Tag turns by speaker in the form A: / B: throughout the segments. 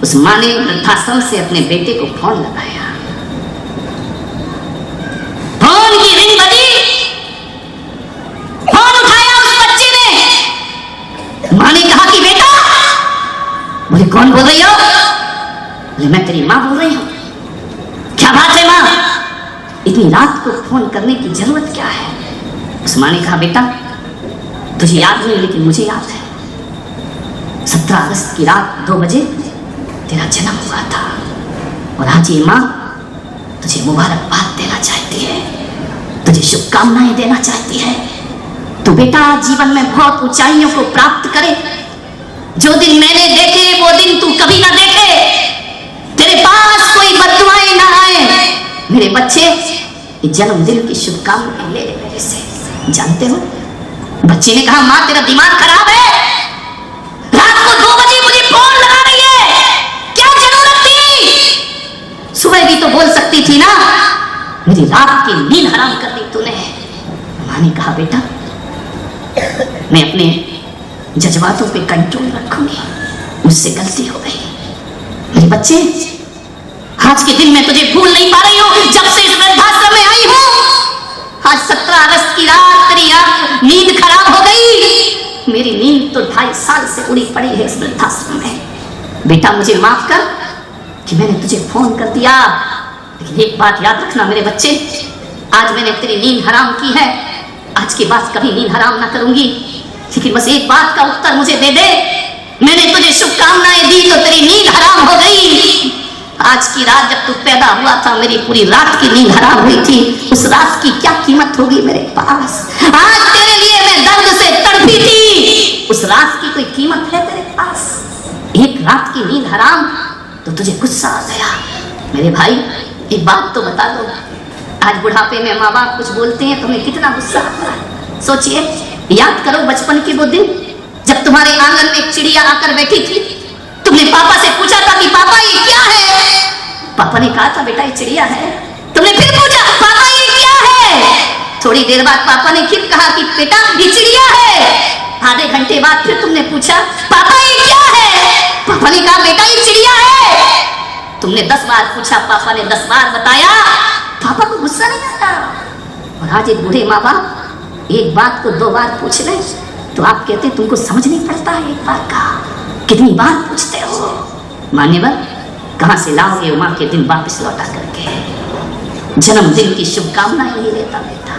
A: उस माँ ने वृद्धाश्रम से अपने बेटे को फोन लगाया। फोन की रिंग बजी, फोन उठाया उस बच्चे ने। माँ ने कहा कि बेटा, बोले कौन बोल रही हो? बोले मैं तेरी माँ बोल रही हूँ। क्या बात है माँ, इतनी रात को फोन करने की जरूरत क्या है? उस माँ ने कहा बेटा तुझे याद नहीं लेकिन मुझे याद है, 17 अगस्त की रात 2 बजे तेरा जन्म हुआ था और आज ये माँ तुझे मुबारकबाद देना चाहती है, तुझे शुभकामनाएं देना चाहती है। तो बेटा जीवन में बहुत ऊंचाइयों को प्राप्त करे। जो दिन मैंने देखे वो दिन तू कभी ना देखे, तेरे पास कोई बददुआएं ना आए। मेरे बच्चे ये जन्मदिन की शुभकामनाएं ले ले मेरे से। जानते हो बच्चे ने कहा माँ तेरा दिमाग खराब है, रात को 2 बजे मुझे फोन लगा रही है, क्या जरूरत थी? सुबह भी तो बोल सकती थी ना, मेरी रात की नींद हराम कर दी तूने। माँ ने कहा बेटा मैं अपने जज्बातों पे कंट्रोल रखूंगी, मुझसे गलती हो गई। मेरे बच्चे आज के दिन मैं तुझे भूल नहीं पा रही हूँ, जब से इस वृद्धाश्रम में आई हूँ। आज 17 अगस्त की रात तेरी नींद खराब हो गई। मेरी नींद तो 2.5 साल से उड़ी पड़ी है इस वृद्धाश्रम में। बेटा मुझे माफ कर कि मैंने तुझे फोन कर दिया, लेकिन एक बात याद रखना मेरे बच्चे, आज मैंने तेरी नींद हराम की है, आज के बाद कभी नींद हराम ना करूंगी। लेकिन बस एक बात का उत्तर मुझे दे दे, मैंने तुझे शुभकामनाएं दी तो तेरी नींद हराम हो गई। आज की रात जब तू पैदा हुआ था मेरी पूरी रात की नींद हराम हुई थी, उस रात की क्या कीमत होगी मेरे पास? आज तेरे लिए मैं दर्द से तड़पी थी, उस रात की कोई कीमत है तेरे पास? एक रात की नींद हराम तो तुझे गुस्सा आ गया। मेरे भाई एक बात तो बता दो, आज बुढ़ापे में माँ बाप कुछ बोलते हैं तुम्हें कितना गुस्सा आता है? सोचिए, याद करो बचपन के वो दिन जब तुम्हारे आंगन में एक चिड़िया आकर बैठी थी, तुमने पापा से पूछा था कि पापा ये क्या है? पापा ने कहा था बेटा ये चिड़िया है। तुमने फिर पूछा पापा ये क्या है? थोड़ी देर बाद पापा ने फिर कहा कि बेटा ये चिड़िया है। आधे घंटे बाद फिर तुमने पूछा पापा ये क्या है? पापा ने कहा बेटा ये चिड़िया है। तुमने 10 बार पूछा, पापा ने 10 बार बताया। पापा को गुस्सा नहीं आता। और आज एक बूढ़े माँ बाप एक बात को 2 बार पूछ ले तो आप कहते तुमको समझ नहीं पड़ता है एक बार का, कितनी बार पूछते हो? मान्यवर कहां से लाओगे माँ के दिन वापस लौटा करके? जन्मदिन की शुभकामनाएं नहीं लेता बेटा।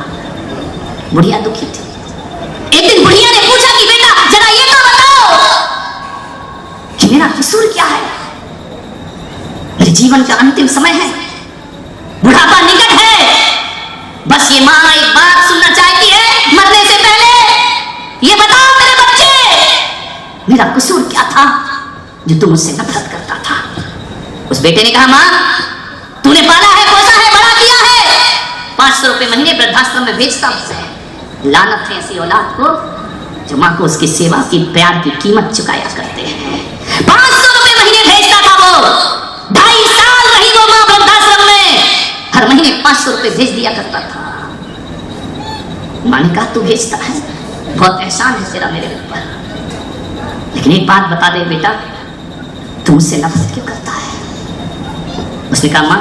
A: बुढ़िया दुखी थी। एक दिन बुढ़िया ने पूछा कि बेटा जरा ये तो बताओ कि मेरा कसूर क्या है? मेरे जीवन का अंतिम समय है, बुढ़ापा निकट है, बस ये माँ एक बात सुनना चाहती है मरने से पहले। ये बताओ मेरे बच्चे मेरा कसूर क्या था जो तू मुझसे नफरत करता था? उस बेटे ने कहा माँ तूने पाला है, पोसा है, बड़ा किया है, 500 रुपए महीने वृद्धाश्रम में भेजता हूं। लानत है ऐसी औलाद को जो माँ को उसकी सेवा की प्यार की कीमत चुकाया करते हैं। 500 रुपए महीने भेजता था वो, 2.5 साल रही वो माँ वृद्धाश्रम में, हर महीने 500 रुपए भेज दिया करता था। माँ ने कहा तू भेजता है, बहुत एहसान है तेरा मेरे ऊपर, लेकिन एक बात बता दे बेटा तू मुझसे नफरत क्यों करता है? उसने कहा माँ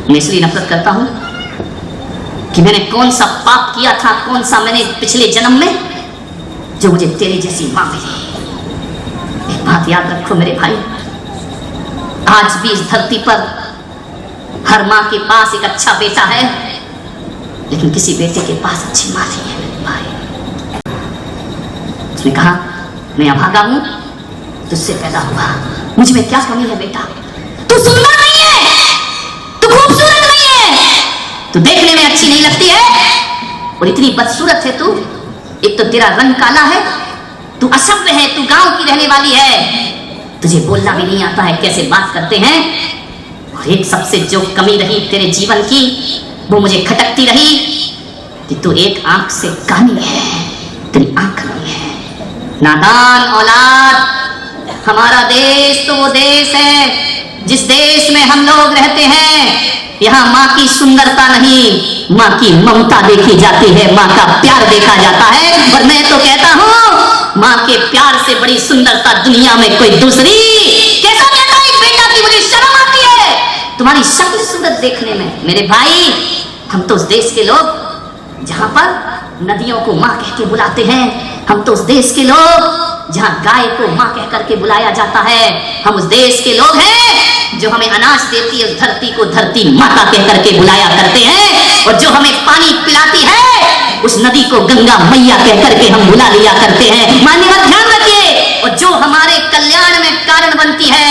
A: मैं इसलिए नफरत करता हूं कि मैंने कौन सा पाप किया था, कौन सा मैंने पिछले जन्म में जो मुझे तेरी जैसी माँ मिली। एक बात याद रखो मेरे भाई, आज भी इस धरती पर हर माँ के पास एक अच्छा बेटा है, लेकिन किसी बेटे के पास अच्छी माँ नहीं है मेरे भाई। उसने कहा मैं अभागा हूं, तुझसे पैदा हुआ, मुझ में क्या कमी है बेटा? तू सुंदर नहीं है, तू खूबसूरत नहीं है, तू देखने में अच्छी नहीं लगती है और इतनी बदसूरत है तू। एक तो तेरा रंग काला है, तू असभ्य है, तू गांव की रहने वाली है, तुझे बोलना भी नहीं आता है कैसे बात करते हैं। और एक सबसे जो कमी रही तेरे जीवन की वो मुझे खटकती रही कि तू एक आंख से कानी है, तेरी आंख नहीं है। नादान औलाद, हमारा देश तो वो देश है जिस देश में हम लोग रहते हैं, यहाँ माँ की सुंदरता नहीं, माँ की ममता देखी जाती है, माँ का प्यार देखा जाता है। और मैं तो कहता हूँ माँ के प्यार से बड़ी सुंदरता दुनिया में कोई दूसरी। कैसा कहता है एक बेटा की मुझे शर्म आती है तुम्हारी शक्ल सूरत देखने में। मेरे भाई, हम तो उस देश के लोग जहां पर नदियों को माँ कह के बुलाते हैं, हम तो उस देश के लोग जहां गाय को माँ कह करके बुलाया जाता है, हम उस देश के लोग हैं जो हमें अनाज देती है उस धरती को धरती माता कह करके बुलाया करते हैं, और जो हमें पानी पिलाती है उस नदी को गंगा मैया कह करके हम बुला लिया करते हैं। मान्यवर ध्यान रखिए, और जो हमारे कल्याण में कारण बनती है,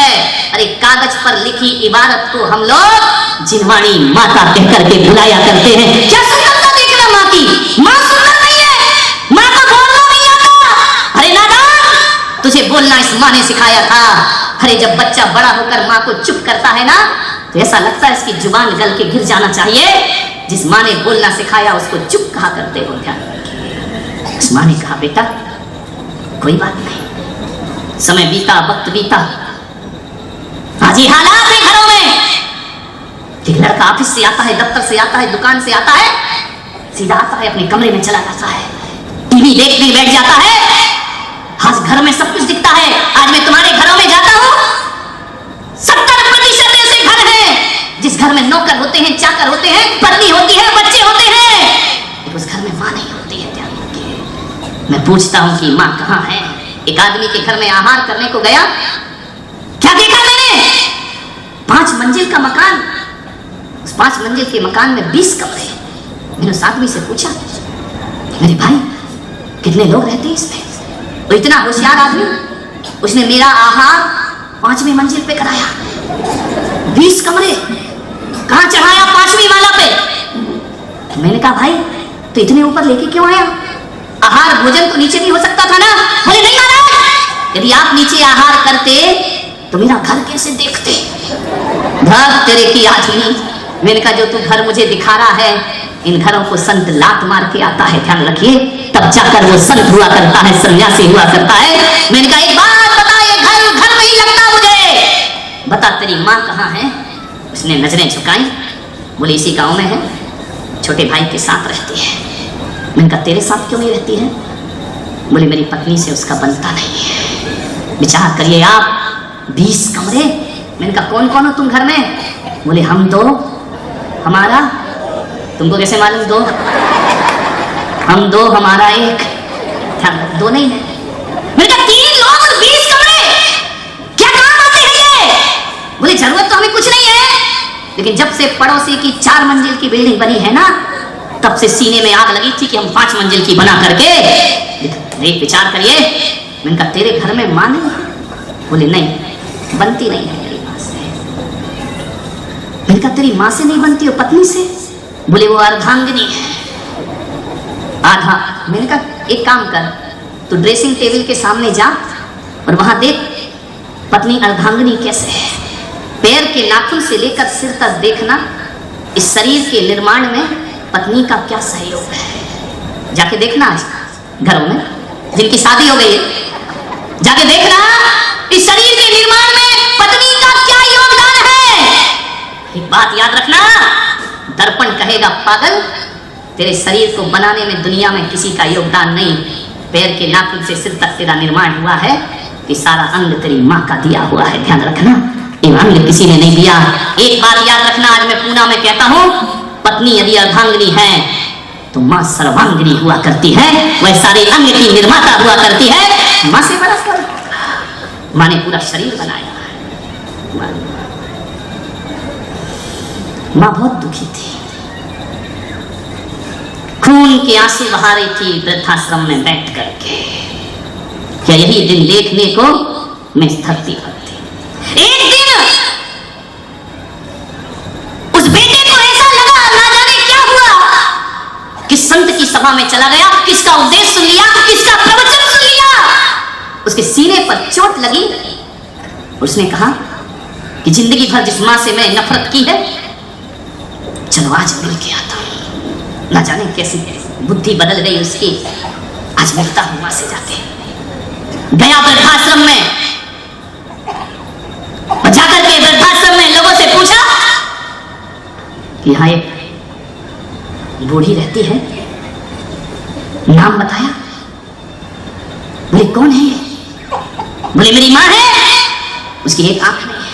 A: अरे कागज पर लिखी इबारत को हम लोग जिनवाणी माता कह करके बुलाया करते हैं। क्या सुंदरता देखना माँ की। माँ सुंदर नहीं है, माँ को बोलना नहीं आता। अरे नादान, तुझे बोलना इस माँ ने सिखाया था। अरे जब बच्चा बड़ा होकर माँ को चुप करता है ना, तो ऐसा लगता है इसकी जुबान गल के गिर जाना चाहिए। जिस माँ ने बोलना सिखाया उसको चुप कहा करते हो। ध्यान रखिए, उस माँ ने कहा बेटा कोई बात नहीं, समय बीता, वक्त बीता, आज ये हालात है घरों में। एक लड़का ऑफिस से आता है, दफ्तर से आता है, दुकान से आता है, सीधा आता है अपने कमरे में चला जाता है, टीवी देखने बैठ जाता है। आज घर में सब कुछ दिखता है। आज मैं तुम्हारे घरों में जाता हूं, 70% ऐसे घर हैं जिस घर में नौकर होते हैं, चाकर होते हैं, पत्नी होती है, बच्चे होते हैं, लेकिन उस घर में माँ नहीं होती है। ध्यान रखिए, मैं पूछता हूं कि माँ कहाँ है। एक आदमी के घर में आहार करने को गया, क्या देखा मैंने? 5 मंजिल का मकान, उस 5 मंजिल के मकान में 20 कमरे। मैंने उस आदमी से पूछा, मेरे भाई कितने लोग रहते हैं इसमें? वो इतना होशियार आदमी, उसने मेरा आहार 5वीं मंजिल पे कराया। 20 कमरे कहां चढ़ाया? 5वीं वाला पे। मैंने कहा भाई तो इतने ऊपर लेके क्यों आया? आहार भोजन तो नीचे भी हो सकता था ना। बोले नहीं महाराज, यदि आप नीचे आहार करते तो मेरा घर कैसे देखते? धर तेरे की आदमी। मैंने कहा जो तू घर मुझे दिखा रहा है, इन घरों को संत लात मार के आता है। ध्यान रखिए, तब जाकर वो संत हुआ करता है, सन्यासी हुआ करता है। मैंने कहा एक बात बता, ये घर घर में ही लगता मुझे, बता तेरी माँ कहाँ है? उसने नजरें झुकाई, बोले इसी गांव में है, छोटे भाई के साथ रहती है। मैंने कहा तेरे साथ क्यों नहीं रहती है? बोले मेरी पत्नी से उसका बनता नहीं है। विचार करिए आप, 20 कमरे। मैंने कहा कौन कौन हो तुम घर में? बोले हम 2, हमारा। तुमको कैसे मालूम 2? हम 2, हमारा 1। ध्यान रख, 2 नहीं है। मैंने कहा 3 लोग और 20 कमरे, क्या काम आते हैं ये? बोले जरूरत तो हमें कुछ नहीं है, लेकिन जब से पड़ोसी की 4 मंजिल की बिल्डिंग बनी है ना, तब से सीने में आग लगी थी कि हम 5 मंजिल की बना करके। एक विचार करिए। मैंने कहा तेरे घर में माँ नहीं है? बोले नहीं, बनती नहीं है मेरी माँ से। मैंने कहा तेरी माँ से नहीं बनती हो, पत्नी से? बोले वो अर्धांगिनी है, आधा। मैंने कहा एक काम कर, तू ड्रेसिंग टेबल के सामने जा और वहां देख पत्नी अर्धांगिनी कैसे है। पैर के नाखून से लेकर सिर तक देखना, इस शरीर के निर्माण में पत्नी का क्या सहयोग है। जाके देखना आज घरों में जिनकी शादी हो गई है, जाके देखना इस शरीर के निर्माण में पत्नी का क्या योगदान है। एक बात याद रखना, दर्पण कहेगा पागल, तेरे शरीर को बनाने में दुनिया में किसी का योगदान नहीं। पैर के नाखून से सिर तक तेरा निर्माण हुआ है, कि सारा अंग तेरी माँ का दिया हुआ है। ध्यान रखना, ये अंग किसी ने नहीं दिया। एक बात याद रखना, आज मैं पूना में कहता हूँ, पत्नी यदि अर्धांगिनी है तो माँ सर्वांगिनी हुआ करती है, वह सारे अंग की निर्माता हुआ करती है। माँ से बड़ा फर्क, माँ ने पूरा शरीर बनाया है। माँ बहुत दुखी थी, खून के आंसू बहा रही थी वृद्धाश्रम में बैठ करके। क्या यही दिन देखने को मैं इस धरती पर थी। एक दिन उस बेटे को ऐसा लगा, ना जाने क्या हुआ, किस संत की सभा में चला गया, किसका उपदेश सुन लिया, किसका प्रवचन सुन लिया, उसके सीने पर चोट लगी। उसने कहा कि जिंदगी भर जिस मां से मैं नफरत की है, चलो आज मिल के आता हूं। ना जाने कैसी बुद्धि बदल गई उसकी, आज मिलता हूं मां से जाके। गया वृद्धाश्रम में, और जाकर के वृद्धाश्रम में लोगों से पूछा कि यहाँ एक बूढ़ी रहती है, नाम बताया। बोले कौन है ये? बोले मेरी माँ है, उसकी एक आंख नहीं है,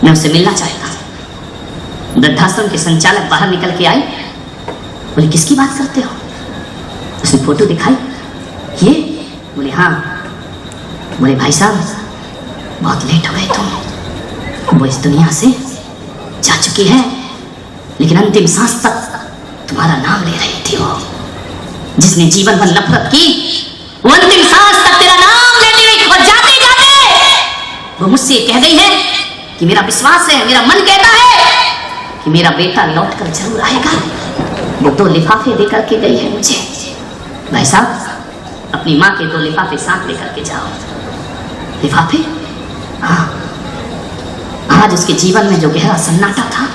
A: मैं उससे मिलना चाहता हूं। वृद्धाश्रम के संचालक बाहर निकल के आई, बोले किसकी बात करते हो? उसने फोटो दिखाई, ये? बोले हाँ। बोले भाई साहब बहुत लेट हो गए तुम, वो इस दुनिया से जा चुकी है, लेकिन अंतिम सांस तक तुम्हारा नाम ले रही थी। वो जिसने जीवन भर नफरत की, वो अंतिम सांस तक तेरा नाम लेती रही, और जाते जाते वो मुझसे कह गई है कि मेरा विश्वास है, मेरा मन कहता है कि मेरा बेटा लौट कर जरूर आएगा। वो 2 लिफाफे दे करके गई है मुझे। भाई साहब अपनी माँ के 2 लिफाफे साथ लेकर के जाओ। लिफाफे? हाँ, आज उसके जीवन में जो गहरा सन्नाटा था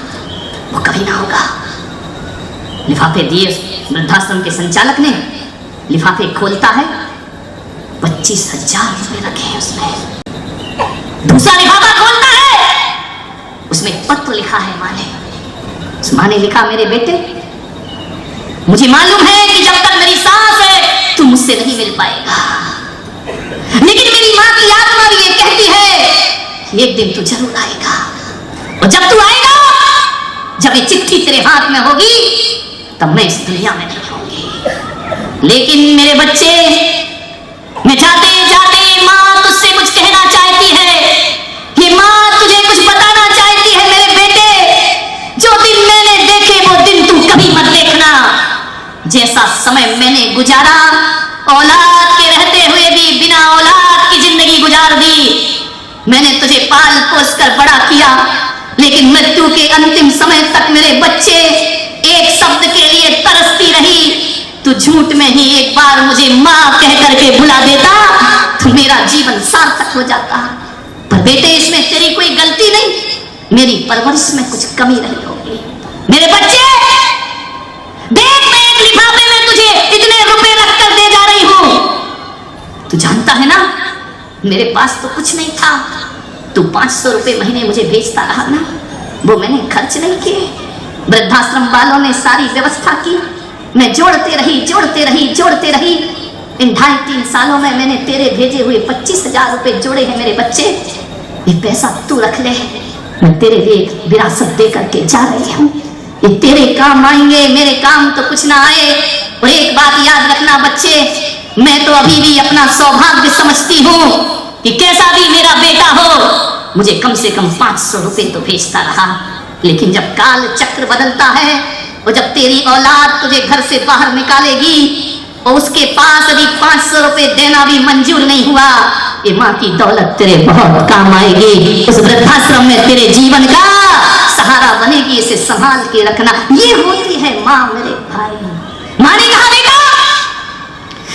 A: वो कभी ना होगा। लिफाफे दिए वृद्धाश्रम के संचालक ने, लिफाफे खोलता है, 25,000 रुपए रखे हैं उसमें। दूसरा लिफाफा खोलता है, उसमें पत्र लिखा है माँ ने। उस माँ ने लिखा, मेरे बेटे मुझे मालूम है कि जब तक मेरी सांस है तू मुझसे नहीं मिल पाएगा, लेकिन मेरी माँ की आत्मा भी ये कहती है कि एक दिन तू जरूर आएगा, और जब तू आएगा, जब ये चिट्ठी तेरे हाथ में होगी, तब मैं इस दुनिया में नहीं होंगी। लेकिन मेरे बच्चे, मैं जाते जाते माँ तुझसे कुछ कहना चाहती है। ये माँ तुझे कुछ बताना चाहती है मेरे बेटे। जो दिन मैंने देखे वो दिन तू कभी मत देखना। जैसा समय मैंने गुजारा, औलाद के रहते हुए भी बिना औलाद की जिंदगी गुजार दी। मैंने तुझे पाल पोस कर बड़ा किया, लेकिन मृत्यु के अंतिम समय तक मेरे बच्चे एक शब्द के लिए तरसती रही। तू झूठ में ही एक बार मुझे माँ कह करके बुला देता तो मेरा जीवन सार्थक हो जाता। पर बेटे इसमें तेरी कोई गलती नहीं, मेरी परवरिश में कुछ कमी रही होगी। मेरे बच्चे देख, मैं एक लिफाफे में तुझे इतने रुपए रख कर दे जा रही हूं। तू जानता है ना मेरे पास तो कुछ नहीं था। तू 500 रुपए महीने मुझे भेजता रहा ना, वो मैंने खर्च नहीं किए। वृद्धाश्रम वालों ने सारी व्यवस्था की, मैं जोड़ते रही जोड़ते रही जोड़ते रही। इन 2.5-3 सालों में मैंने तेरे भेजे हुए 25,000 रुपए जोड़े हैं मेरे बच्चे। ये पैसा तू रख ले, मैं तेरे लिए एक विरासत दे करके जा रही हूँ। ये तेरे काम आएंगे, मेरे काम तो कुछ ना आए। और एक बात याद रखना बच्चे, मैं तो अभी भी अपना सौभाग्य समझती हूँ कि कैसा भी मेरा बेटा हो, मुझे कम से कम 500 रुपए तो भेजता रहा। लेकिन जब काल चक्र बदलता है और जब तेरी औलाद तुझे घर से बाहर निकालेगी और उसके पास अभी 500 रुपए देना भी मंजूर नहीं हुआ, ये माँ की दौलत तेरे बहुत काम आएगी। उस वृद्धाश्रम में तेरे जीवन का सहारा बनेगी। इसे संभाल के रखना। ये होती है माँ मेरे भाई। माँ ने कहा, बेटा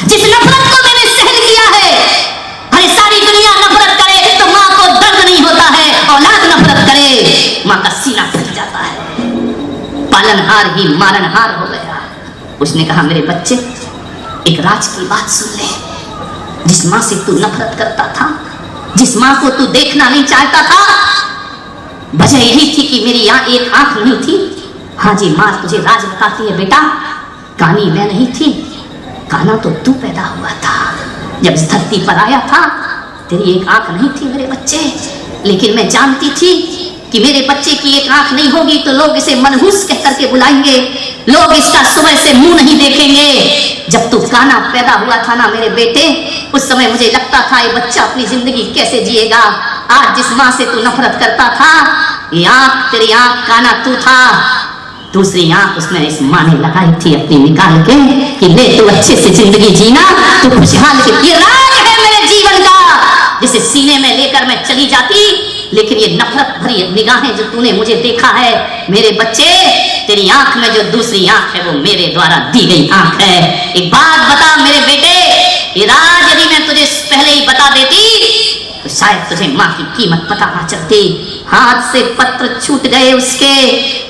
A: जिस नफरत को मैंने सहन किया है, अरे सारी दुनिया नफरत करे तो माँ को दर्द नहीं होता है। औलाद नफरत करे, माँ का सीना फट जाता है। पालनहार ही मारनहार हो गया। उसने कहा, मेरे बच्चे एक राज की बात सुन ले। जिस माँ से तू नफरत करता था, जिस माँ को तू देखना नहीं चाहता था, वजह यही थी कि मेरी यहाँ एक आंख नहीं थी। हाँ जी माँ तुझे राज बताती है बेटा, कानी मैं नहीं थी, काना तो तू पैदा हुआ था। जब इस धरती पर आया था तेरी एक आंख नहीं थी मेरे बच्चे, लेकिन मैं जानती थी कि मेरे बच्चे की एक आंख नहीं होगी तो लोग इसे मनहूस कह करके बुलाएंगे, लोग इसका सुबह से मुंह नहीं देखेंगे। जब तू काना पैदा हुआ था ना मेरे बेटे, उस समय मुझे लगता था ये बच्चा अपनी जिंदगी कैसे जिएगा। आज जिस माँ से तू नफरत करता था, ये आंख तेरी आंख काना तू था, दूसरी आंख उसने इस माँ ने लगाई थी अपनी निकाल के कि ले तू अच्छे से जिंदगी जीना, तू खुशहाल के। ये राज है मेरे जीवन का, जिसे सीने में लेकर मैं चली जाती। लेकिन ये नफरत भरी निगाहें जो तूने मुझे देखा है मेरे बच्चे, तेरी आंख में जो दूसरी आंख है वो मेरे द्वारा दी गई आंख है। एक बात बता मेरे बेटे, ये राज यदि मैं तुझे पहले ही बता देती तो शायद तुझे माँ की कीमत पता ना चलती। हाथ से पत्र छूट गए उसके,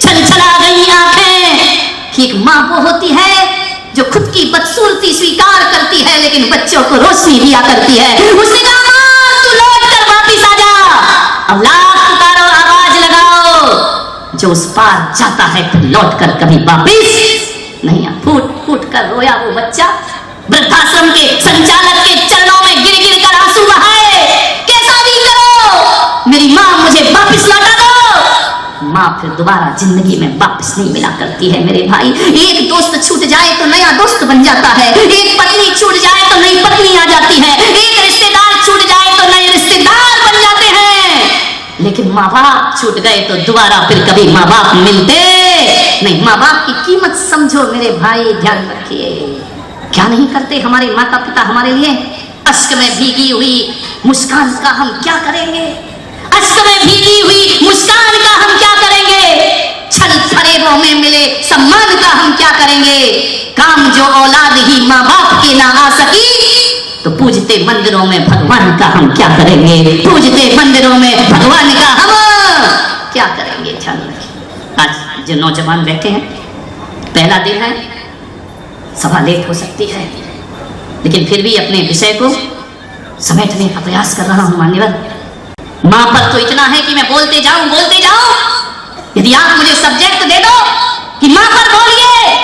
A: छलछला गई आंखें कि एक माँ वो होती है जो खुद की बदसूरती स्वीकार करती है लेकिन बच्चों को रोशनी दिया करती है। उसने कहा, माँ तू लौट कर वापिस आ जा, अब लाख पुकारो आवाज लगाओ, जो उस पार जाता है फिर लौट कर कभी वापिस नहीं। फूट फूट कर रोया वो बच्चा। वृद्धाश्रम के संचालक के चरणों में गिर गिर कर आंसू बहाए, कैसा भी करो मेरी माँ मुझे वापस लौटा दो। माँ फिर दोबारा जिंदगी में वापस नहीं मिला करती है मेरे भाई। एक दोस्त छूट जाए तो नया दोस्त बन जाता है, एक पत्नी छूट जाए तो नई पत्नी आ जाती है, एक रिश्तेदार छूट जाए तो नए रिश्तेदार बन जाते हैं। लेकिन माँ बाप छूट गए तो दोबारा फिर कभी माँ बाप मिलते नहीं। माँ बाप की कीमत समझो मेरे भाई, ध्यान रखिए। क्या नहीं करते हमारे माता पिता हमारे लिए। अश्क में भीगी हुई मुस्कान का हम क्या करेंगे, अश्क में भीगी हुई मुस्कान का हम क्या करेंगे, छल फरेबों में मिले सम्मान का हम क्या करेंगे। काम जो औलाद ही माँ बाप के ना आ सकी तो पूजते मंदिरों में भगवान का हम क्या करेंगे, पूजते मंदिरों में भगवान का हम क्या करेंगे। ध्यान रखिए। आज जो नौजवान बैठे हैं, पहला दिन है, सभा लेट हो सकती है, लेकिन फिर भी अपने विषय को समेटने का प्रयास कर रहा हूं मान्यवर। मां पर तो इतना है कि मैं बोलते जाऊं। यदि आप मुझे सब्जेक्ट दे दो कि मां पर बोलिए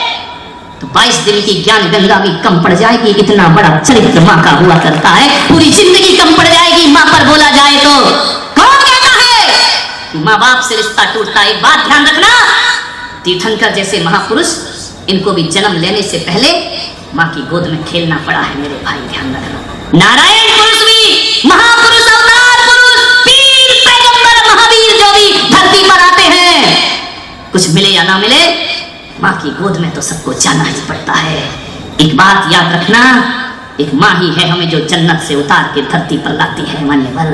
A: तो 22 दिन की ज्ञान गंगा भी कम पड़ जाएगी। इतना बड़ा चरित्र मां का हुआ करता है, पूरी जिंदगी कम पड़ जाएगी मां पर बोला जाए तो। कौन कहता है कि मां बाप से रिश्ता टूटता है। एक बात ध्यान रखना, तीर्थंकर जैसे महापुरुष, इनको भी जन्म लेने से पहले मां की गोद में खेलना पड़ा है मेरे भाई, ध्यान रखना। नारायण पुरुष भी, महापुरुष, अवतार पुरुष, पीर, पैगंबर, महावीर जो भी धरती पर आते हैं, कुछ मिले या ना मिले, मां की गोद में तो सबको जाना ही पड़ता है। एक बात याद रखना, एक मां ही है हमें जो जन्नत से उतार के धरती पर लाती है मान्यवर।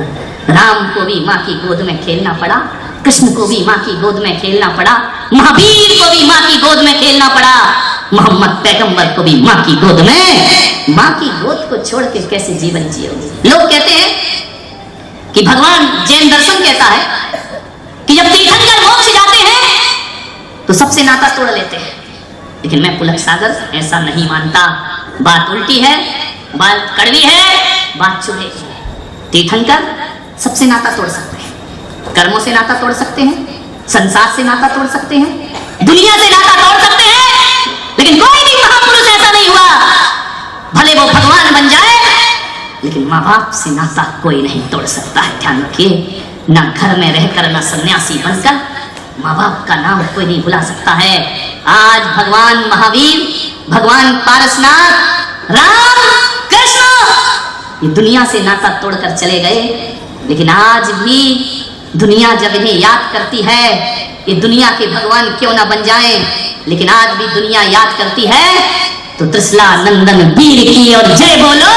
A: राम को भी मां की गोद में खेलना पड़ा, कृष्ण को भी मां की गोद में खेलना पड़ा, महावीर को भी मां की गोद में खेलना पड़ा, मोहम्मद पैगंबर को भी मां की गोद में। मां की गोद को छोड़ के कैसे जीवन जियोगे। लोग कहते हैं कि भगवान जैन दर्शन कहता है कि जब तीर्थंकर मोक्ष जाते हैं तो सबसे नाता तोड़ लेते हैं, लेकिन मैं पुलक सागर ऐसा नहीं मानता। बात उल्टी है, बात कड़वी है, बात चुभे। तीर्थंकर सबसे नाता तोड़ सकते हैं, कर्मों से नाता तोड़ सकते हैं, संसार से नाता तोड़ सकते हैं, दुनिया से नाता तोड़ सकते हैं, लेकिन कोई भी महापुरुष ऐसा नहीं हुआ, भले वो भगवान बन जाए, लेकिन माँ बाप से नाता कोई नहीं तोड़ सकता है। ध्यान रखिए, ना घर में रहकर, ना सन्यासी बनकर माँ बाप का नाम कोई नहीं भुला सकता है। आज भगवान महावीर, भगवान पारसनाथ, राम, कृष्ण ये दुनिया से नाता तोड़कर चले गए, लेकिन आज भी दुनिया जब इन्हें याद करती है, ये दुनिया के भगवान क्यों ना बन जाएं, लेकिन आज भी दुनिया याद करती है तो त्रिशला नंदन वीर की और जय बोलो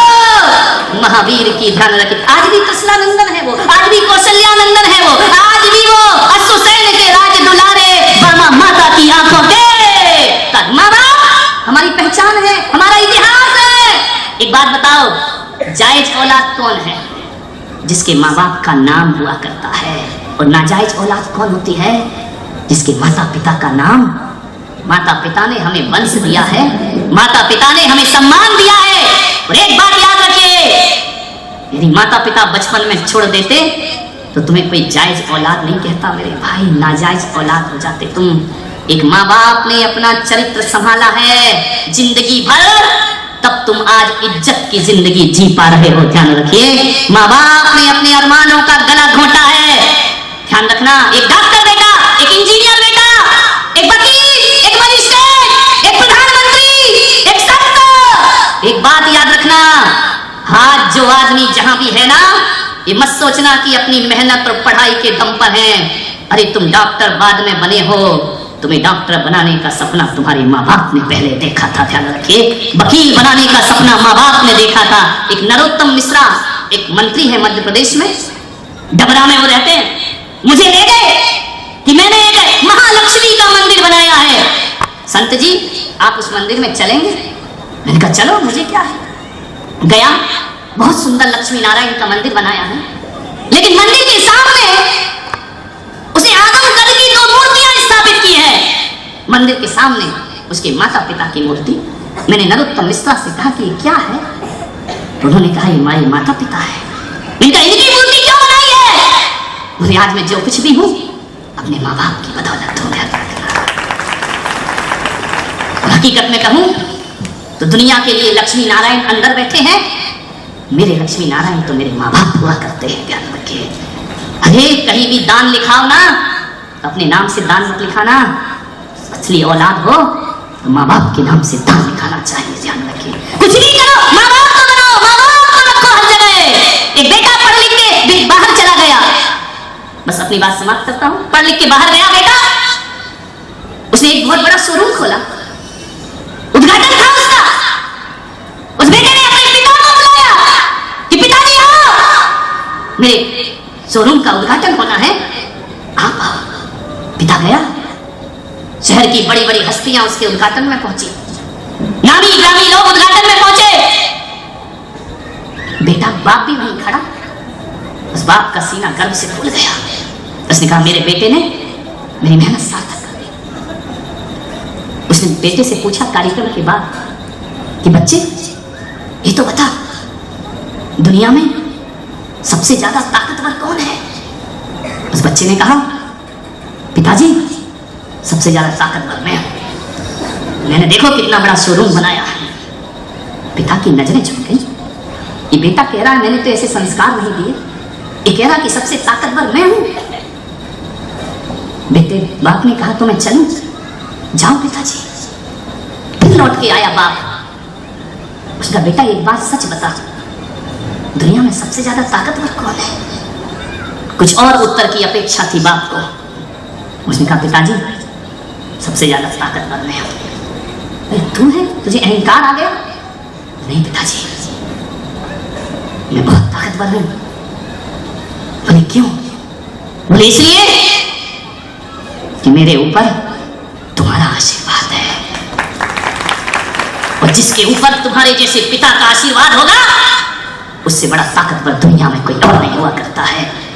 A: महावीर की। ध्यान रखिए, आज भी त्रिशला नंदन है वो, आज भी कौशल्या नंदन है वो, आज भी वो अश्वसेन के राज दुलारे बर्मा माता की आंखों के माँ बाप हमारी पहचान है, हमारा इतिहास है। एक बात बताओ, जायज औलाद कौन है? जिसके माँ बाप का नाम हुआ करता है। और नाजायज औलाद कौन होती है? जिसके माता पिता का नाम, माता पिता ने हमें वंश दिया है, माता पिता ने हमें सम्मान दिया है। और एक बात याद रखिए, यदि माता पिता बचपन में छोड़ देते तो तुम्हें कोई जायज औलाद नहीं कहता मेरे भाई, नाजायज औलाद हो जाते तुम। एक माँ बाप ने अपना चरित्र संभाला है जिंदगी भर, तब तुम आज इज्जत की जिंदगी जी पा रहे हो। ध्यान रखिए, माँ बाप ने अपने अरमानों का गला घोंटा है। ध्यान रखना, एक डॉक्टर बेटा, एक इंजीनियर बेटा, एक वकील, एक मजिस्ट्रेट, एक प्रधानमंत्री, एक संत। एक बात याद रखना, आज जो आदमी जहां भी है ना, ये मत सोचना कि अपनी मेहनत और पढ़ाई के दम पर है। अरे तुम डॉक्टर बाद में बने हो, तुम्हें डॉक्टर बनाने का सपना तुम्हारे माँ बाप ने पहले देखा था। ध्यान रखिए, वकील बनाने का सपना माँ बाप ने देखा था। एक नरोत्तम मिश्रा, एक मंत्री है मध्य प्रदेश में, डबरा में वो रहते हैं, मुझे ले गए कि मैंने एक महालक्ष्मी का मंदिर बनाया है, संत जी आप उस मंदिर में चलेंगे? मैंने कहा चलो, मुझे क्या है। गया, बहुत सुंदर लक्ष्मी नारायण का मंदिर बनाया है, लेकिन मंदिर के सामने उसे आदमकद की 2 मूर्तियां स्थापित की है। मंदिर के सामने उसके माता पिता की मूर्ति। मैंने नरोत्तम मिश्रा से कहा कि क्या है? तो उन्होंने कहा ये हमारे माता पिता है। इनका इनकी मूर्ति क्यों बनाई है? मुझे आज मैं जो कुछ भी हूं अपने माँ बाप की बदौलत हो गया। हकीकत में कहूं तो तो दुनिया के लिए लक्ष्मी नारायण अंदर बैठे हैं, मेरे लक्ष्मी नारायण तो मेरे माँ बाप हुआ करते हैं। ध्यान रखिए। अरे कहीं भी दान लिखाओ ना, अपने नाम से दान मत लिखाना। असली औलाद हो तो माँ बाप के नाम से दान लिखाना चाहिए। ध्यान रखिए। कुछ भी करो, माँ बाप को बनाओ, माँ बाप को रखो हर जगह। एक बेटा पढ़ लिख के बाहर चला गया, बस अपनी बात समाप्त करता हूं। पढ़ लिख के बाहर गया बेटा, उसने एक बहुत बड़ा शोरूम खोला, उद्घाटन था उसका। उस बेटे ने अपने पिता को बुलाया कि पिताजी आओ, मेरे शोरूम का उद्घाटन होना है, आप आओ। पिता गया, शहर की बड़ी बड़ी हस्तियां उसके उद्घाटन में पहुंची, नामी ग्रामी लोग उद्घाटन में पहुंचे। बेटा बाप भी वहीं खड़ा, उस बाप का सीना गर्व से फूल गया। उसने कहा मेरे बेटे ने मेरी मेहनत सार्थक कर दी। उसने बेटे से पूछा कार्यक्रम के बाद कि बच्चे ये तो बता, दुनिया में सबसे ज्यादा ताकतवर कौन है? उस बच्चे ने कहा पिताजी सबसे ज्यादा ताकतवर मैं हूं, मैंने देखो कितना बड़ा शोरूम बनाया है। पिता की नजरें झुक गई। ये बेटा कह रहा है मैंने तो ऐसे संस्कार नहीं दिए, ये कह रहा कि सबसे ताकतवर मैं हूं। बेटे बाप ने कहा तो मैं चलूं? जाओ पिताजी। फिर लौट के आया बाप, उसका बेटा एक बात सच बता, दुनिया में सबसे ज्यादा ताकतवर कौन है? कुछ और उत्तर की अपेक्षा थी बाप को। उसने कहा पिताजी सबसे ज्यादा ताकतवर मैं हूं। अरे तू है, तुझे अहंकार आ गया? नहीं पिताजी मैं बहुत ताकतवर हूं। बोले क्यों? बोले इसलिए कि मेरे ऊपर तुम्हारा आशीर्वाद है, और जिसके ऊपर तुम्हारे जैसे पिता का आशीर्वाद होगा उससे बड़ा ताकतवर दुनिया में कोई और नहीं हुआ करता है।